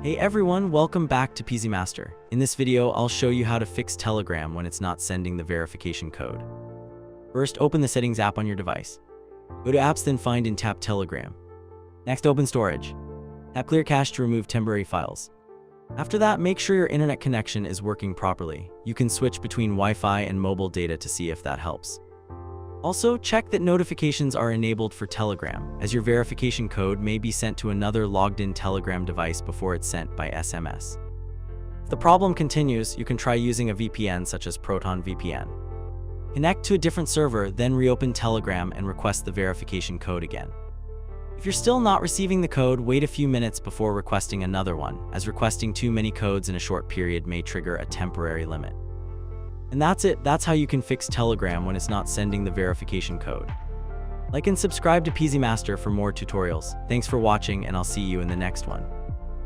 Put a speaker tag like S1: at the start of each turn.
S1: Hey everyone, welcome back to PeasyMaster. In this video, I'll show you how to fix Telegram when it's not sending the verification code. First, open the Settings app on your device. Go to Apps, then find and tap Telegram. Next, open Storage. Tap Clear Cache to remove temporary files. After that, make sure your internet connection is working properly. You can switch between Wi-Fi and mobile data to see if that helps. Also, check that notifications are enabled for Telegram, as your verification code may be sent to another logged-in Telegram device before it's sent by SMS. If the problem continues, you can try using a VPN such as Proton VPN. Connect to a different server, then reopen Telegram and request the verification code again. If you're still not receiving the code, wait a few minutes before requesting another one, as requesting too many codes in a short period may trigger a temporary limit. And that's it. That's how you can fix Telegram when it's not sending the verification code. Like and subscribe to PeasyMaster for more tutorials. Thanks for watching, and I'll see you in the next one.